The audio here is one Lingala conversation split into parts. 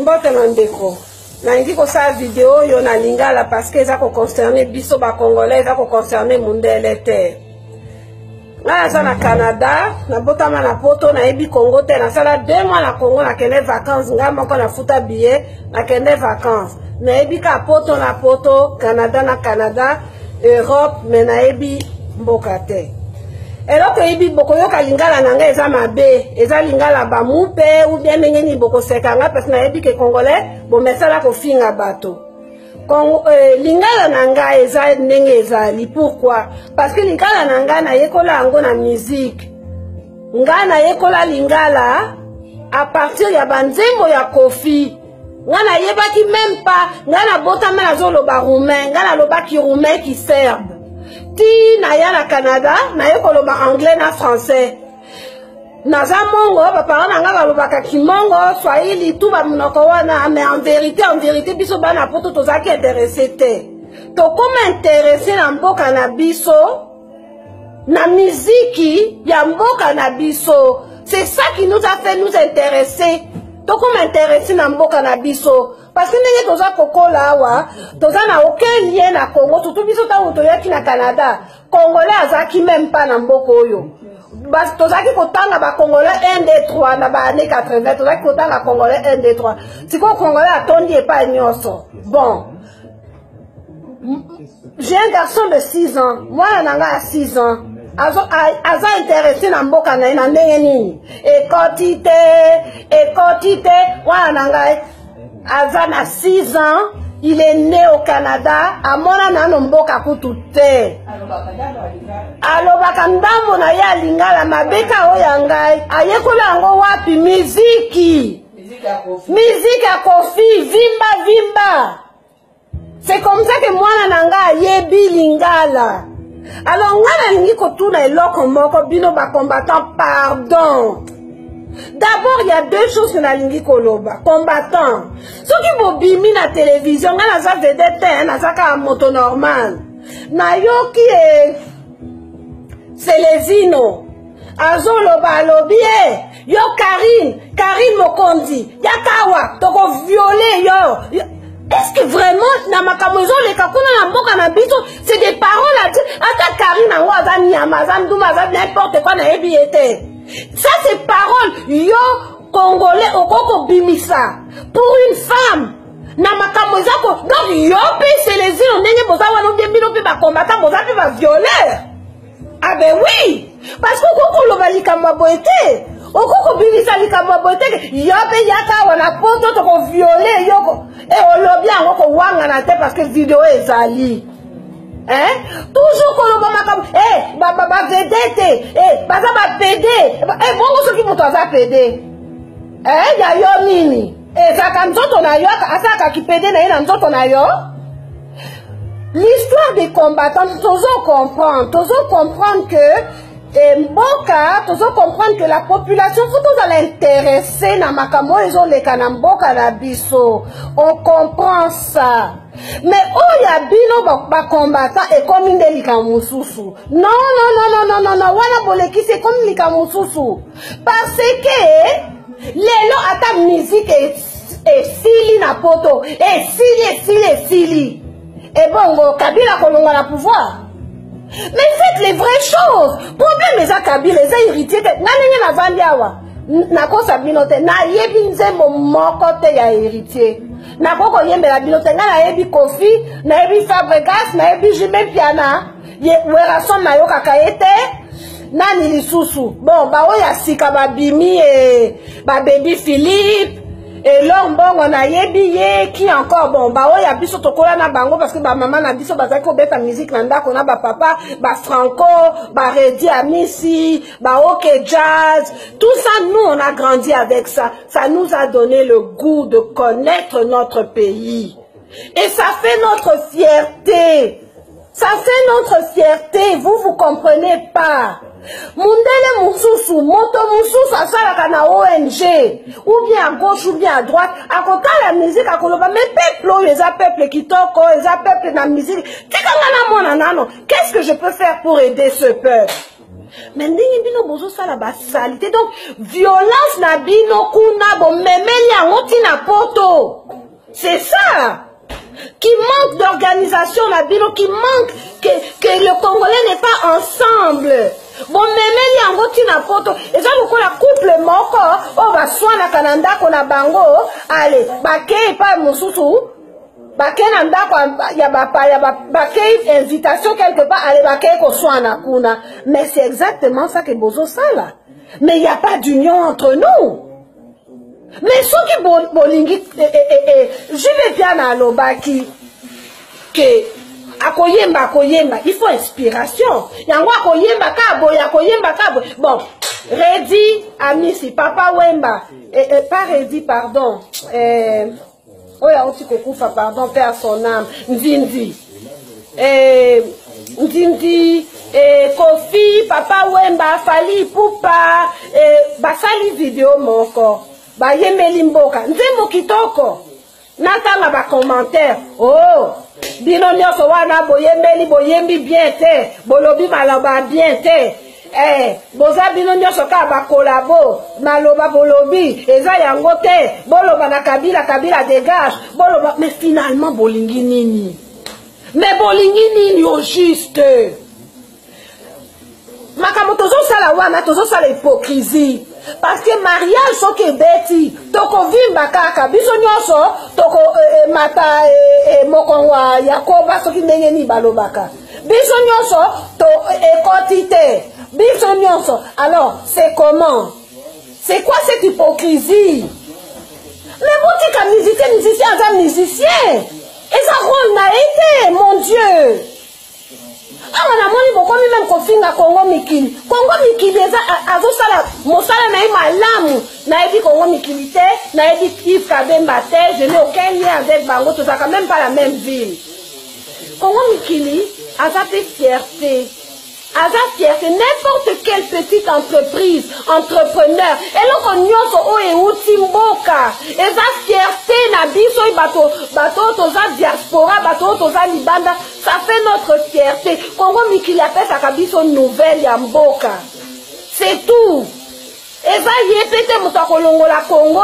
Mbote Mandeko. Nangi ko sa vidéo yo na lingala parce que ça ko concerner biso ba congolais, ça ko concerner mundele te. Nga za na Canada, na botama na poto na ebi Congo te na sala 2 mois na Congo na kende vacances nga moko na futa billet na kende vacances. Na ebi ka poto na poto, Canada na Canada, Europe mais na ebi mboka te. Alors que ebi boko yo ka lingala nanga eza mabe, eza lingala ba mupe ou bien ngeni boko sekanga parce na ebi ke congolais bo mesala ko finga bato. Lingala nanga eza ndenge ezali. Pourquoi? Parce que lingala nanga na yekola yango na musique. Nga na yekola lingala à partir ya banzembo ya Kofi. Nga na yebaki même pas, nga na botama na zoloba roumain, nga na lobaki roumain qui serbe. Ti na ya na Canada, na yekoloba anglais na français. Naza mongo, papa na nga balobaka kimongo, swahili, tout ba munoko wana, mais en vérité, biso bana poto tozaki intéressé te. To comme intéressé na mboka na biso, na miziki ya mboka na biso. C'est ça qui nous a fait nous intéresser. To comme intéressé na mboka na biso. Parce que ndenge toza kokola awa, toza na aucun lien na Congo, tout biso ta otoyaki na Canada. Congolais azaki même pas na mboka oyo. Bas tozaki kotanga ba Congolais 1 2 3 na ba années 80, tozaki kotanga Congolais 1 2 3. Siko Congolais atondi epa nyonso. Bon. J'ai un garçon de 6 ans. Moi nanga a 6 ans. Aza intéressé na mboka na ina ndenge nini. Ekotite, wana nanga aza na 6 ans. Il est né au Canada, à mona nano mboka kutu te. Alobaka ndambo na ya lingala mabeka oyangai, ayekola yango wapi miziki. Musique ya Kofi, vimba. C'est comme ça que moi nanga yebi lingala. Alors ngana lingi kotuna eloko moko bino ba combattant pardon. D'abord, il y a 2 choses que na lingi koloba. Combattant. Ce qui bobimi na télévision, na za vedette, na za ka moto normal. Na yo qui est Célésino. Azo loba lobie. Yo Karine Mokondi. Yakawa, toko violer yo. Est-ce que vraiment, na makamozo le kakuna na mboka na biso, c'est des paroles à dire. Ata Karine en waza nyamazan, doumazan, n'importe quoi na ebi ete. Ça c'est parole yo congolais okoko bimisa pour une femme na makamoza ko donc yo pe c'est les îles ndenge boza wana bien bino pe ba combattant boza pe ba violer. Ah ben oui, parce que okoko loba likamwa boete okoko bimisa likamwa boete yo pe yaka wana poto to ko violer yo et olobi yango ko wanga na te parce que vidéo ezali. Hein? Toujours qu'on va baba vedette, baza ba PD, bongo ce qui moto za PD. Ya yo nini? Ça comme nzoto na yo, asaka ki PD na ina nzoto na yo. L'histoire des combattants, toujours comprendre que mboka, toujours comprendre que la population faut tous l'intéresser na makambo ezo leka na mboka na biso. On comprend ça. Mais oh ya bino ba combattant et comme inde likamususu. Non, wana boleki c'est comme likamususu. Parce que lelo ata musique et sili na poto et sili. Et bongo Kabila kolonga na pouvoir. Mais faites les vraies choses. Problème eza Kabila eza héritier que nanenge na vandiawa. Na kosa binote na yebi nzembo moko te ya héritier. Na koko yembela binote nga na yebi Kofi, na yebi Fabregas, na yebi Jimé Piana. Werason na yo kakayete. Nani lisusu. Bon, ba oya sika ba bimi ba baby Philippe. Et l'homme na yebi ye qui encore bon ba oya biso tokola na bango parce que ba maman na biso bazaki ko beta musique na ndako na ba papa ba Franco ba Redi Amisi ba OK Jazz tout ça nous on a grandi avec ça nous a donné le goût de connaître notre pays et ça fait notre fierté vous comprenez pas. Mundele mususu, moto mususu asalaka na ONG, ou bien à gauche ou bien à droite, à côté la musique à koloba, mais peuple, les peuple kitoko, les peuple na musique, qu'est-ce que je peux faire pour aider ce peuple? Mais ndenge bino bozo sala ba salité. Donc violence na bino kuna bo memeli yango tina poto. C'est ça. Qui manque d'organisation na bino, qui manque que le Congolais n'est pas ensemble. Bon memeli yango tina poto. Et ça vous la couple moko o ba swana kananda kona bango. Allez, bakei pa mususu. Bakei nanda kwa ya bakei invitation quelque part. Allez, bakei ko swana kuna. Mais c'est exactement ça que bozo sala. Mais il n'y a pas d'union entre nous. Mais ceux qui bolingi, je vais bien à l'obaki que akoyemba, il faut inspiration. Yango akoyemba kabo. Bon, Redi, Amisi, Papa Wemba, pas Redi, pardon. Oya oti kokufa, pardon, père son âme, Ndindi. Ndindi, Kofi, Papa Wemba, Fali, Poupa, basali vidéo moko. Ba yemeli mboka nzembo kitoko natanga ba commentaire oh bino nyonso wana boyembi bien te bolobi maloba bien te boza bino nyonso ka ba collabo maloba bolobi eza yango te boloba na kabila dégage boloba mais finalement bolingi nini au juste makambo tozosala wana tozosala hypocrisie. Parce que mariage soki beti toko vimba kaka biso nyonso toko mata mokongwa Yakoba soki ndenge ni balobaka biso nyonso to ekotite biso nyonso. Alors c'est comment? C'est quoi cette hypocrisie? Mais botika musicien aza musicien et ça rôle na été mon Dieu. Ah, on a moni beaucoup même kofinga Congo Mikili. Congo Mikili azo sala mosala na malamu na ebi Congo Mikili te na ebi Yves Kabemba te. Je n'ai aucun lien avec Bango, tout ça quand même pas la même ville. Congo Mikili aza te fierté. Aza fierté n'importe quelle petite entreprise, entrepreneur. Et là qu'on nyonso o e uti mboka. Eza fierté na biso bato toza diaspora, bato toza libanda. Ça fait notre fierté. Congo Mikili appelle ça kabiso nouvelle ya mboka. C'est tout. Eza yepete muto akolongola Congo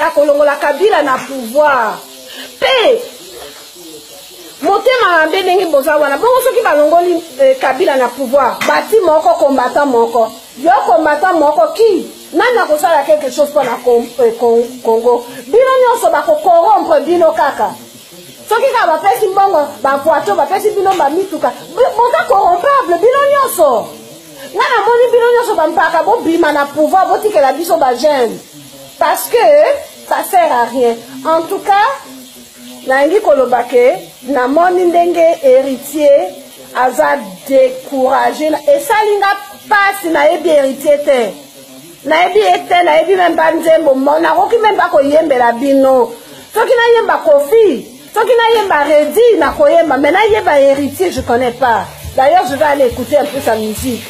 akolongola Kabila na pouvoir. Pe motema mabe ndenge boza wana bongo soki balongoli Kabila na pouvoir bati moko combattant moko yo combattant moko ki nani akosala quelque chose pour la Congo bino nyonso bakokorrompre bino kaka soki ka bapesi mbongo bapoato bapesi bino bamituka boza corrompable bino nyonso nga namoni bino nyonso bampaka bobima na pouvoir botikela biso bajeune parce que ça sert à rien. En tout cas nangi kolobake na moni ndenge héritier aza découragé et ça linga passe na ebi héritier te na ebi même pas nzembo na koki même pas koyembela bino soki na yemba Kofi soki na yemba Redi na koyemba mais na yemba héritier je connais pas. D'ailleurs je vais aller écouter un peu sa musique.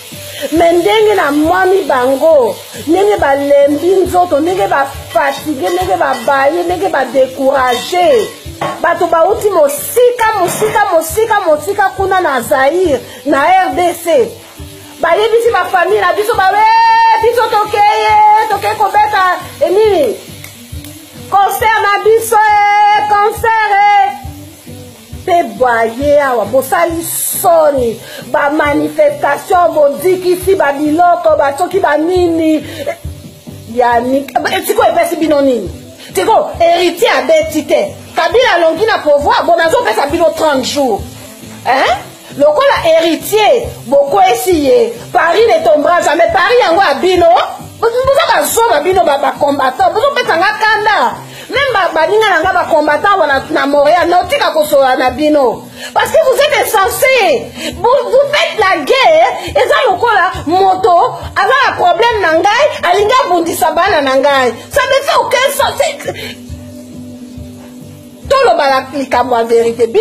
Mais ndenge na moni bango ndenge ba lembi nzoto ndenge ba fatigué ndenge ba baye ndenge ba découragé bato bauti mosika kuna na Zaïre na RDC bayebisi ba famille na biso bawe biso tokeye kobeta nini concert na biso concert pe boye awa bosali soni ba manifestation bodikisi ba biloko batoki ba nini yani tiko epesi bino nini tiko héritier abeti te Kabila longi na pouvoir bon nazo pesa bino 30 jours hein lokola héritier boko essier Paris ne tombera jamais Paris yango abino bozo ka soba bino ba combattant bozo pesa nga kanda même baninga nanga ba combattant wana na Montréal nautika kosola na bino parce que vous êtes censés vous faites la guerre et ça lokola moto avec un problème nangai alinga bundisa bana nangai ça ne fait aucun sens. En vérité,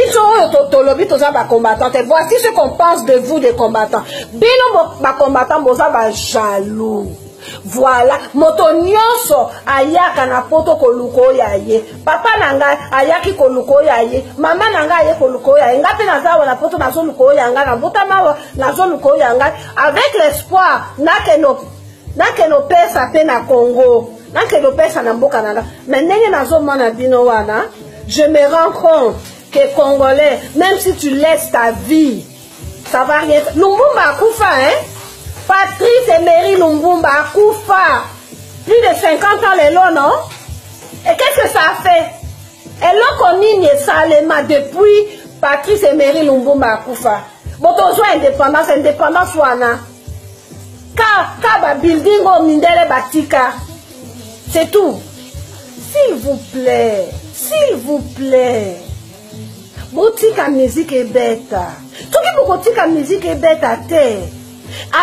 voici ce qu'on pense de vous des combattants. Bino ba combattants boza ba jaloux. voilà moto nyonso ayaka na poto koluko ya ye papa nanga ayaki koluko ya ye mama nanga aye koluko ya ye ngape nazawa na poto nazo luko ya nga na botama nazo luko ya nga avec l'espoir nakeno pesa pe na Congo nakeno pesa na mboka nanga mais ndenge nazomona bino wana je me rends compte que Congolais même si tu laisses ta vie ça va rien Lumumba akufa hein Patrice Emery Lumumba akufa plus de 50 ans les lots non et qu'est-ce que ça a fait et l'on nini salema depuis Patrice Emery Lumumba akufa botozo indépendance wana ka ba building au mindele batika c'est tout s'il vous plaît botika musique est bête toki bokotika musique est bête à terre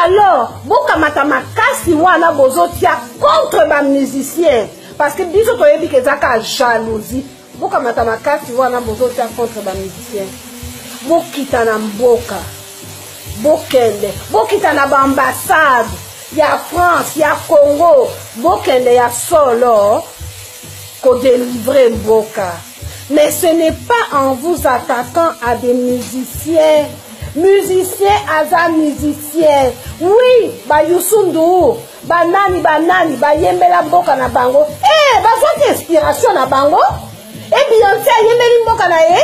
alors bokamata makasi wana bozotia contre ba musicien parce que biso toyebi ke zaka jalousie bokamata makasi wana bozotia contre ba musicien bokita na mboka bokende bokita na ba ambassade ya France ya Congo bokende ya solo ko délivrer mboka. Mais ce n'est pas en vous attaquant à des musiciens. Musiciens, aza musiciens. Oui, ba Youssou, banani, ba yembela mboka na bango. Eh, ba inspiration na bango. Et Beyoncé, yembeli mboka na ye.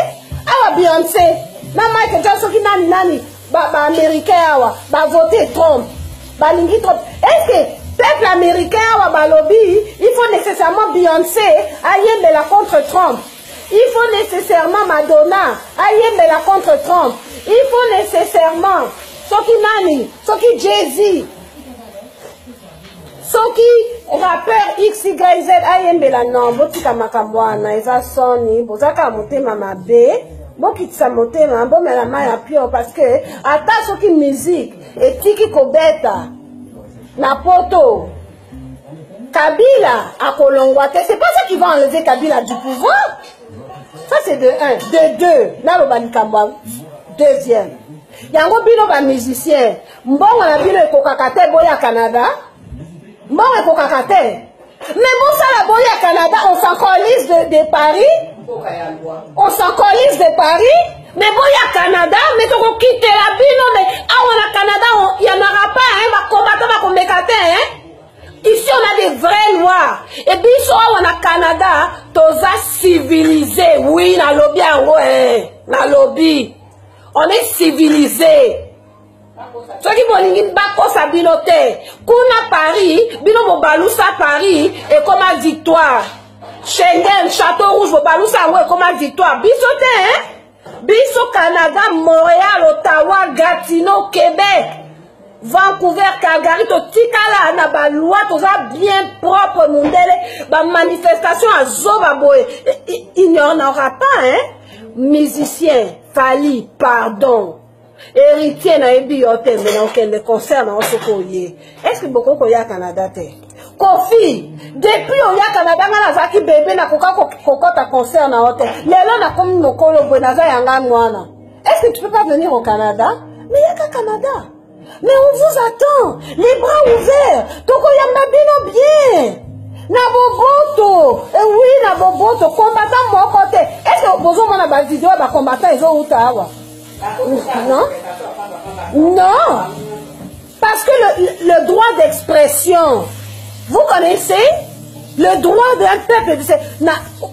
Awa Beyoncé. Na Michael Jackson ki nani. Ba américain awa. Ba voter Trump. Ba lingi Trump. Est-ce que peuple américain awa ba lobby, il faut nécessairement Beyoncé ayembela contre Trump. Il faut nécessairement Madonna ayembela contre Trump. Il faut nécessairement Soki Nani, Soki Jay-Z, Soki rappeur XYZ ayembela non. Botika makamwana eza soni bozaka motema mabe bokitisa motema bomela maya pio parce que ata soki musique etiki kobeta na poto Kabila a kolongwate. C'est pas ça qui va enlever Kabila du pouvoir. Ça c'est de 1. De 2. Nalobanikamba. Deuxième. Yango bino ba musicien. Mbongo na bino ekokakate boya Canada. Mbongo ekokakate. Mais bon ça la boya Canada, on s'en colise de Paris. On s'en colise de Paris. Mais boya Canada, mais toko quitter la bino mais awana Canada, il y en aura pas hein, ba combattant ba komekate hein. Ici, on a des vraies lois. Et puis, on a Canada, toza civilisé. Oui, na lobby, na lobby. On est civilisé. Ce qui est bako sa bilote. Kuna Paris, bino mobalousa Paris, et comme à victoire. Schengen, Château Rouge, mobalousa, comme à victoire. Bisote, hein? Biso Canada, Montréal, Ottawa, Gatineau, Québec. Vancouver, Calgary, to tikala na ba loi toza bien propre mundele ba manifestation à Zobaboé. Il n'y en aura pas hein. Musicien, Fali, pardon. Héritier na ebiote mais aucun ne concerne en ce koye. Est-ce que beaucoup koya Canada te? Kofi, depuis oya Canada na zaki bébé na kokota concerne en hôtel. Lelo na komi mokolo bonaza yanga mwana. Est-ce que tu peux pas venir au Canada? Mais yaka Canada. Mais on vous attend, les bras ouverts. Toko yamba bino bien. Na boboto. Oui, na boboto. Combattant mon côté. Est-ce que vous avez une vidéo de combattant ils ont Ottawa? Non? Non. Parce que le droit d'expression, vous connaissez le droit d'un peuple.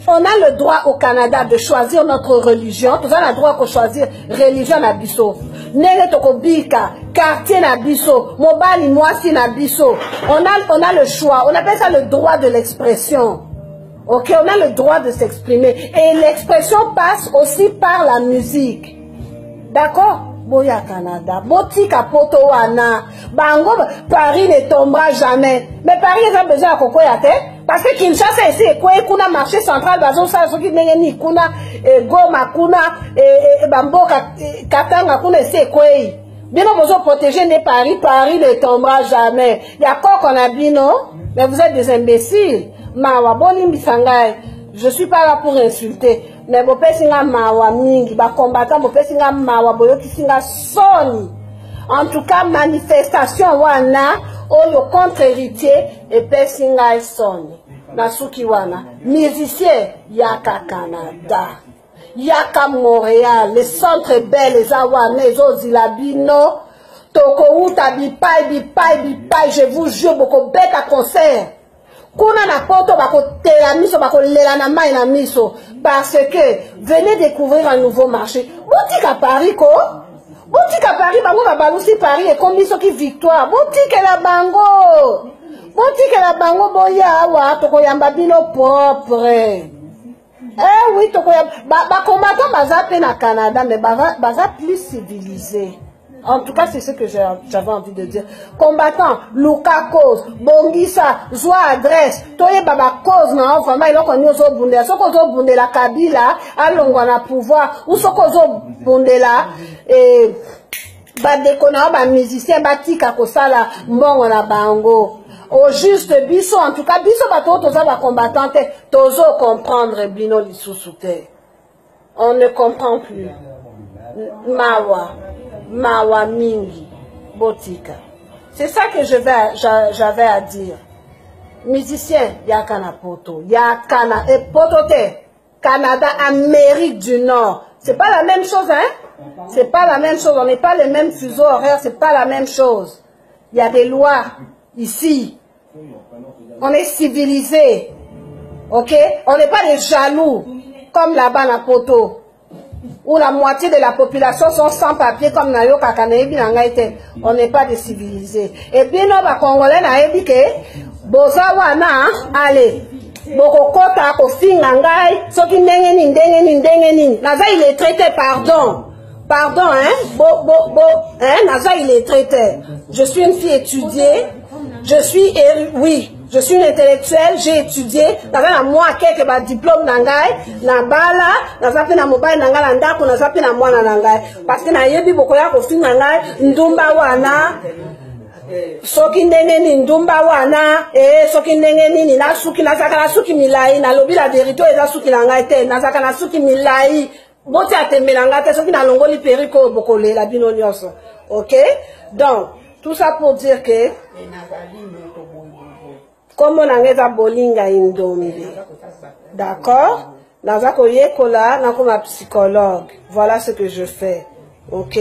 On a le droit au Canada de choisir notre religion. Vous avez le droit de choisir religion na biso. Nene tokobika, quartier na biso, mobali mwasi na biso. On a le choix. On appelle ça le droit de l'expression. Ok, on a le droit de s'exprimer. Et l'expression passe aussi par la musique. D'accord? Boya Canada, botika poto wana, bango, Paris ne tombera jamais. Mais Paris a besoin de kokoyate, parce que Kinshasa ici, kuna marché central, bazo sa soki nengeni kuna, Goma kuna, Bamboka, Katanga kuna ici, kwei. Bino bozo protéger ne Paris, Paris ne tombera jamais. Ya koko na bino, mais vous êtes des imbéciles. Mawa boni mbisangai, je suis pas là pour insulter. Mais bo pesinga mawa mingi ba combattant bo pesinga mawa boyo kisinga soni. En tout cas manifestation wana oyo contre-héritier epesi ngai soni nasuki wana musicien yaka Canada yaka Montréal le centre belle eza wana ezozila bino tokouta bipai je vous jure bokobeta concert kuna na poto bakotela miso bakolela na mai na miso parce que venez découvrir un nouveau marché boutique à Paris ko boutique à Paris bango babalusi Paris ekomi soki victoire boutique la bango boya awa tokoyamba bino propre oui tokoyamba combattant baza pe na Canada mais baza plus civilisé. En tout cas, c'est ce que j'avais envie de dire. Combattant, Luka cause, Bongisa, Zoa adresse, Toye Baba cause, non, vraiment, il a connu au Bundé. Soko zo Bundé la Kabila, allons na pouvoir, ou Soko zo Bundé la, et, Badekona, ba musicien, Batika, Kosala, Mbongo na Bango. Au juste biso, en tout cas, biso, bato, toza ba combattante, tozo comprendre, Bino Lissousouté. On ne comprend plus. Mawa mingi botika. C'est ça que j'avais à dire. Musicien, yakana poto, yakana et potote. Canada, Amérique du Nord. C'est pas la même chose, hein? C'est pas la même chose. On n'est pas les mêmes fuseaux horaires, c'est pas la même chose. Il y a des lois ici. On est civilisé. Ok? On n'est pas des jaloux comme là-bas na poto. Où la moitié de la population sont sans papier comme Nayo Kakanebi Nangaïte. On n'est pas des civilisés. Et puis nous, les Congolais, nous que Bozawana, allez, Bokokota, Kofi Nangai, Soki Ndengeni. Naza, il est traité, pardon, hein, Naza, il est traité. Je suis une fille étudiée, je suis une intellectuelle, j'ai étudié, dans moi quelques diplômes nangai, na bala, na zapi na mobile nangai ndako, na zapi na mwana nangai. Parce que na yebi bokoya kofi nangai, ndumba wana, soki ndengeni ndumba wana, soki ndengeni na suki na zaka na suki milai, na lobi la vérité eza suki nangai te, na zaka na suki milai, boti atemelanga te, soki na longoli periko bokole la bino nyonso. OK? Donc, tout ça pour dire que comme on a bolinga indomile. D'accord? Nazako yekola, nakoma psychologue. Voilà ce que je fais. OK?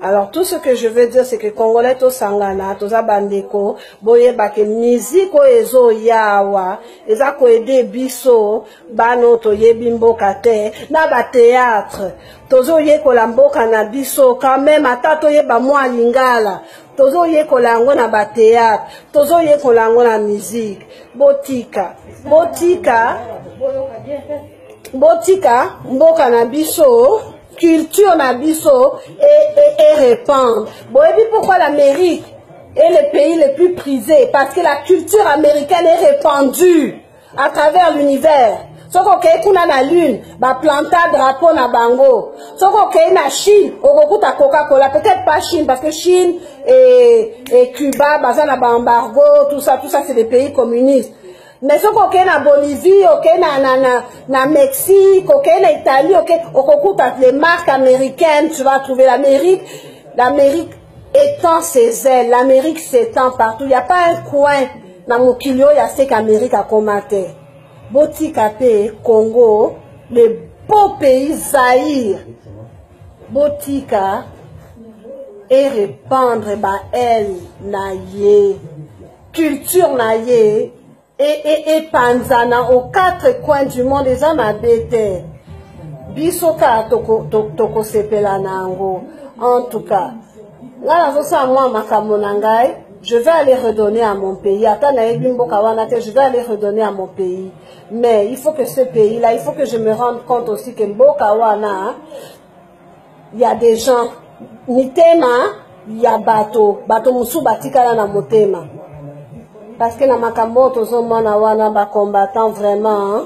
Alors, tout ce que je veux dire, c'est que Congolais to sangana, to za bandeko, boye bake miziko ezo yawa, ezako ede biso, bano to yebi mboka te, na ba théâtre, tozo yekola mboka na biso, quand même, ata to yeba mwa lingala, tozo yekola ngo na ba théâtre, tozo yekola ngo na musique, botika, mboka na biso, culture na biso et répandre. Bon, et puis pourquoi l'Amérique est le pays le plus prisé? Parce que la culture américaine est répandue à travers l'univers. Soko ke kuna na lune, ba planta drapeau na bango. Soko ke na Chine, okokuta Coca-Cola, peut-être pas Chine parce que Chine et Cuba, baza na ba embargo, tout ça c'est des pays communistes. Mais ce qu'on a en Bolivie, na Mexique, na Italie, okokuta les marques américaines, tu vas trouver l'Amérique étend ses ailes, l'Amérique s'étend partout. Il n'y a pas un coin dans Mokilio, il y a ce qu'Amérique a commenté. Botika pe Congo, le beau pays Zaïre, Botika et répandre elle naïe, culture naïe. Et Panzana aux quatre coins du monde les hommes habitent. Bisoka toko sepela nango. En tout cas, là moi makamonangai, je vais aller redonner à mon pays. Je vais aller redonner à mon pays. Mais il faut que ce pays-là, il faut que je me rende compte aussi que Mbokawana, il y a des gens. Mitema, il y a bateau musu batikala na motema. Parce que na makambo tozomona wana ba combattant vraiment,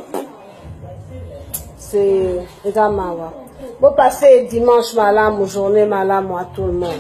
c'est ezamawa. Bon passer dimanche malam ou journée malam à tout le monde.